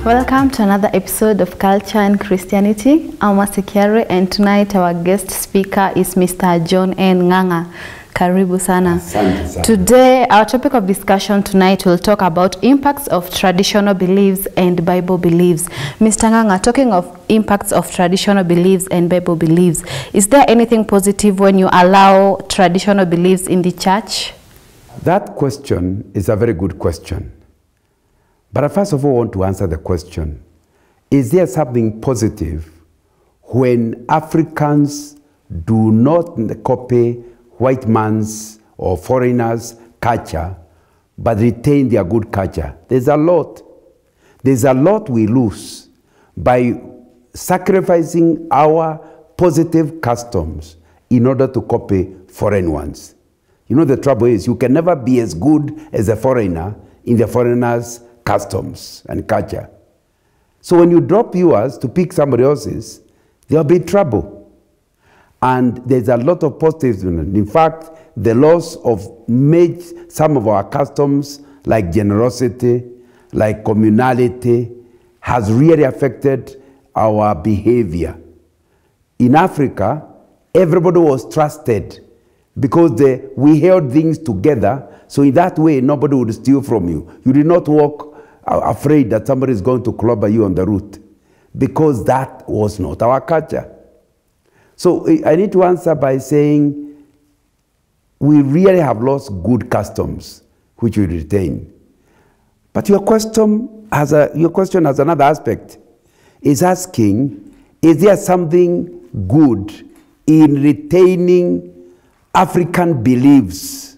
Welcome to another episode of Culture and Christianity. I'm Wasikiare, and tonight our guest speaker is Mr. John N. Ng'ang'a. Karibu sana. Today, our topic of discussion tonight will talk about impacts of traditional beliefs and Bible beliefs. Mr. Ng'ang'a, talking of impacts of traditional beliefs and Bible beliefs, is there anything positive when you allow traditional beliefs in the church? That question is a very good question. But I first of all want to answer the question, is there something positive when Africans do not copy white man's or foreigners' culture, but retain their good culture? There's a lot. There's a lot we lose by sacrificing our positive customs in order to copy foreign ones. You know, the trouble is you can never be as good as a foreigner in the foreigner's customs and culture. So when you drop yours to pick somebody else's, there'll be trouble. And there's a lot of positives in it. In fact, the loss of some of our customs, like generosity, like communality, has really affected our behavior. In Africa, everybody was trusted because we held things together, so in that way, nobody would steal from you. You did not walk afraid that somebody is going to clobber you on the route, because that was not our culture. So I need to answer by saying we really have lost good customs, which we retain. But your question has another aspect. It's asking, is there something good in retaining African beliefs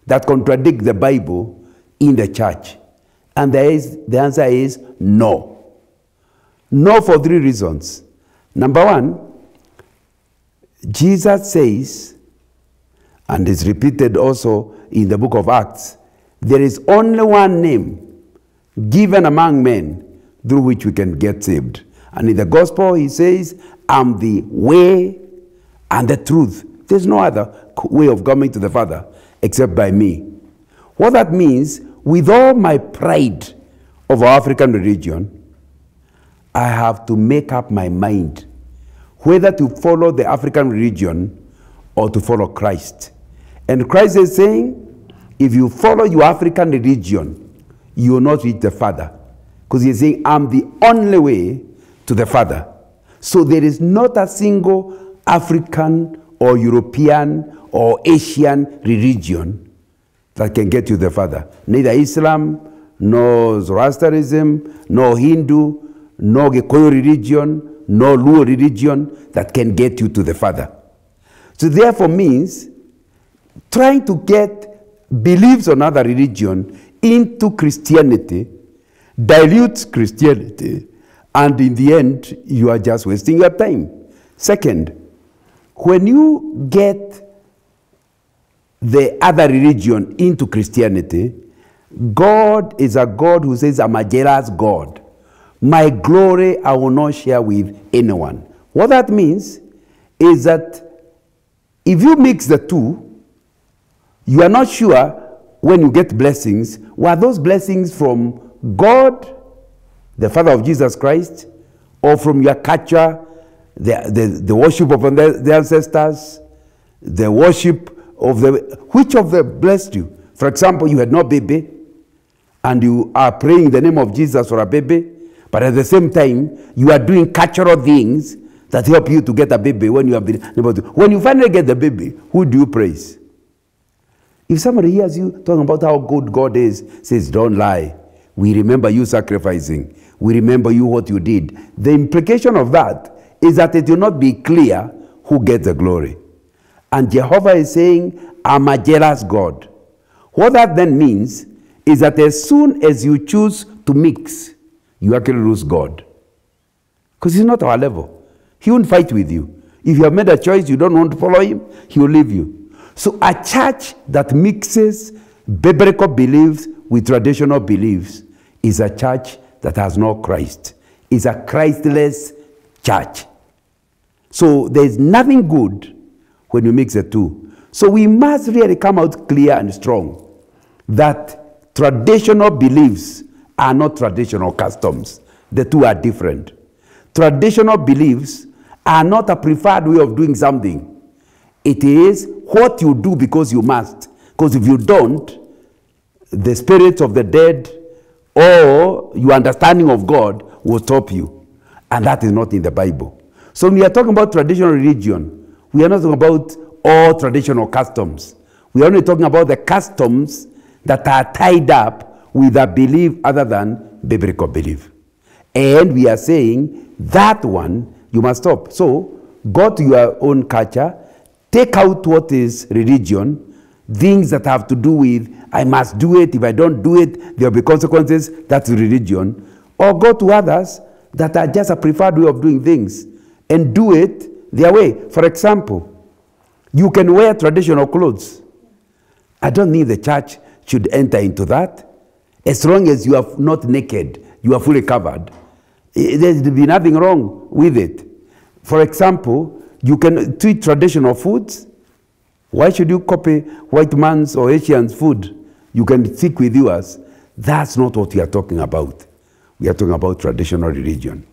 that contradict the Bible in the church? And the answer is no. No, for three reasons. Number one, Jesus says, and it's repeated also in the book of Acts, there is only one name given among men through which we can get saved. And in the gospel, he says, I'm the way and the truth. There's no other way of coming to the Father except by me. What that means, with all my pride of our African religion, I have to make up my mind whether to follow the African religion or to follow Christ. And Christ is saying, if you follow your African religion, you will not reach the Father. Because he's saying, I'm the only way to the Father. So there is not a single African or European or Asian religion that can get you the Father. Neither Islam, nor Zoroastrianism, nor Hindu, nor Gikuyu religion, nor Luo religion that can get you to the Father. So therefore means trying to get beliefs on other religion into Christianity dilutes Christianity, and in the end, you are just wasting your time. Second, when you get the other religion into Christianity, God is a God who says, I'm a jealous God. My glory I will not share with anyone. What that means is that if you mix the two, you are not sure when you get blessings, were those blessings from God, the Father of Jesus Christ, or from your culture, the worship of the ancestors, the worship of which of them blessed you? For example, you had no baby, and you are praying in the name of Jesus for a baby, but at the same time, you are doing cultural things that help you to get a baby when you have been able to. When you finally get the baby, who do you praise? If somebody hears you talking about how good God is, says, don't lie. We remember you sacrificing. We remember you what you did. The implication of that is that it will not be clear who gets the glory. And Jehovah is saying, I'm a jealous God. What that then means is that as soon as you choose to mix, you actually lose God. Because he's not our level. He won't fight with you. If you have made a choice, you don't want to follow him, he will leave you. So a church that mixes biblical beliefs with traditional beliefs is a church that has no Christ. It's a Christless church. So there's nothing good when you mix the two. So we must really come out clear and strong that traditional beliefs are not traditional customs. The two are different. Traditional beliefs are not a preferred way of doing something. It is what you do because you must. Because if you don't, the spirits of the dead or your understanding of God will stop you. And that is not in the Bible. So when we are talking about traditional religion, we are not talking about all traditional customs. We are only talking about the customs that are tied up with a belief other than biblical belief. And we are saying that one you must stop. So go to your own culture, take out what is religion, things that have to do with I must do it, if I don't do it, there will be consequences, that's religion. Or go to others that are just a preferred way of doing things and do it their way. For example, you can wear traditional clothes. I don't think the church should enter into that. As long as you are not naked, you are fully covered. There's be nothing wrong with it. For example, you can treat traditional foods. Why should you copy white man's or Asian's food? You can stick with yours. That's not what we are talking about. We are talking about traditional religion.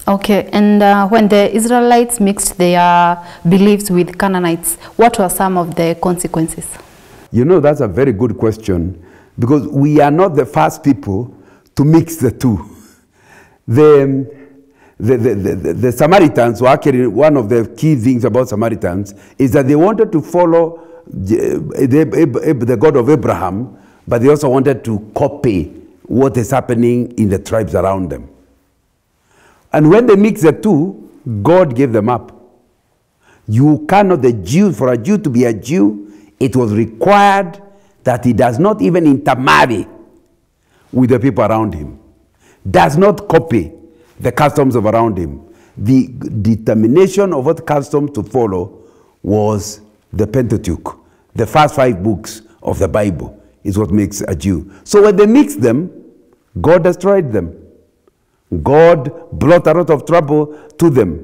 Okay, and when the Israelites mixed their beliefs with Canaanites, what were some of the consequences? You know, that's a very good question, because we are not the first people to mix the two. The Samaritans were actually, one of the key things about Samaritans is that they wanted to follow the God of Abraham, but they also wanted to copy what is happening in the tribes around them. And when they mixed the two, God gave them up. You cannot, for a Jew to be a Jew, it was required that he does not even intermarry with the people around him, does not copy the customs of around him. The determination of what customs to follow was the Pentateuch. The first 5 books of the Bible is what makes a Jew. So when they mixed them, God destroyed them. God brought a lot of trouble to them.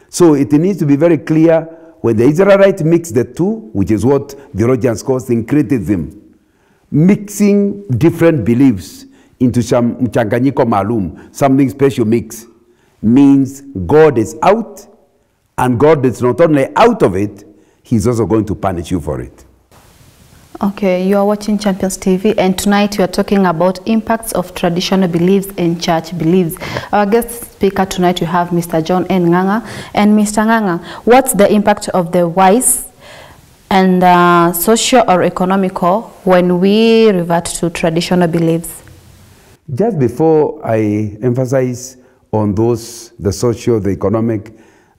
So it needs to be very clear, when the Israelites mixed the two, which is what theologians call syncretism, mixing different beliefs into some mchanganyiko maalum, something special mix, means God is out, and God is not only out of it, he's also going to punish you for it. Okay, you are watching Champions TV, and tonight we are talking about impacts of traditional beliefs and church beliefs. Our guest speaker tonight, we have Mr. John N. Ng'ang'a. And Mr. Ng'ang'a, what's the impact of the wise and social or economical when we revert to traditional beliefs? Just before I emphasize on those, the social, the economic,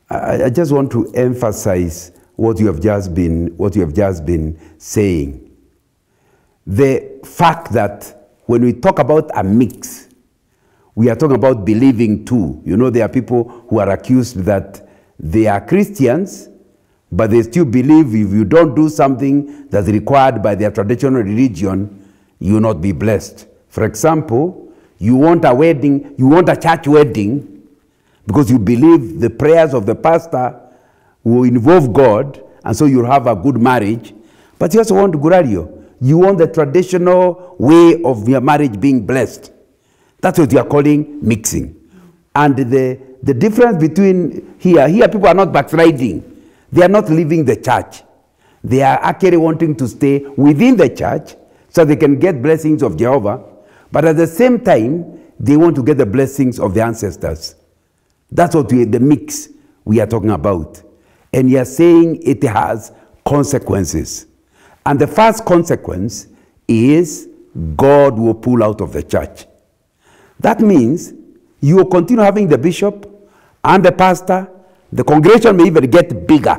I just want to emphasize what you have just been saying. The fact that when we talk about a mix, we are talking about believing too. You know, there are people who are accused that they are Christians, but they still believe if you don't do something that's required by their traditional religion, you will not be blessed. For example, you want a wedding, you want a church wedding, because you believe the prayers of the pastor will involve God, and so you'll have a good marriage, but you also want Gurario. You want the traditional way of your marriage being blessed. That's what you are calling mixing. And the difference between here people are not backsliding. They are not leaving the church. They are actually wanting to stay within the church so they can get blessings of Jehovah, but at the same time, they want to get the blessings of the ancestors. That's what the mix we are talking about. And you are saying it has consequences. And the first consequence is God will pull out of the church. That means you will continue having the bishop and the pastor. The congregation may even get bigger,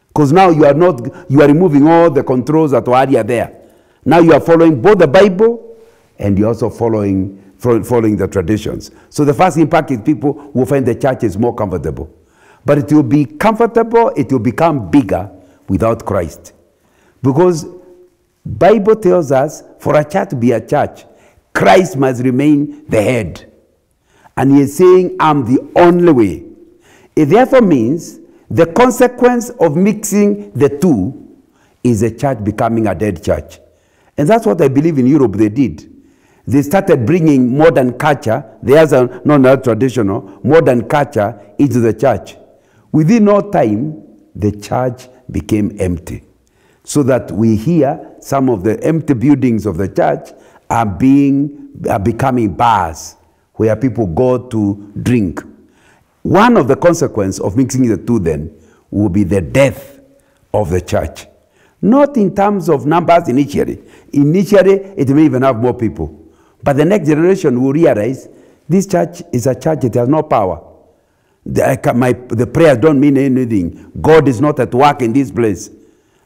because now you are removing all the controls that were already there. Now you are following both the Bible and you're also following the traditions. So the first impact is people will find the church is more comfortable. But it will be comfortable, it will become bigger without Christ. Because Bible tells us for a church to be a church, Christ must remain the head. And he is saying, I'm the only way. It therefore means the consequence of mixing the two is a church becoming a dead church. And that's what I believe in Europe they did. They started bringing modern culture, there's not traditional, modern culture into the church. Within no time, the church became empty. So that we hear some of the empty buildings of the church are becoming bars where people go to drink. One of the consequences of mixing the two then will be the death of the church. Not in terms of numbers initially. Initially, it may even have more people. But the next generation will realize this church is a church that has no power. The prayers don't mean anything. God is not at work in this place.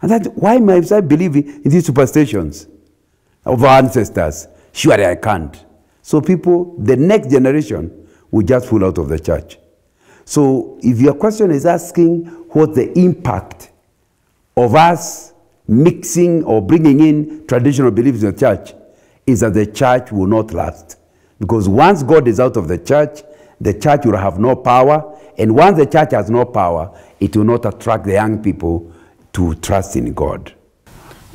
And that's why must I believe in these superstitions of our ancestors? Surely I can't. So people, the next generation will just pull out of the church. So if your question is asking what the impact of us mixing or bringing in traditional beliefs in the church, is that the church will not last. Because once God is out of the church will have no power. And once the church has no power, it will not attract the young people to trust in God.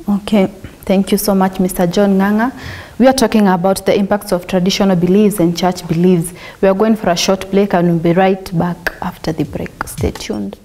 Okay, thank you so much, Mr. John Ng'ang'a. We are talking about the impacts of traditional beliefs and church beliefs. We are going for a short break and we'll be right back after the break. Stay tuned.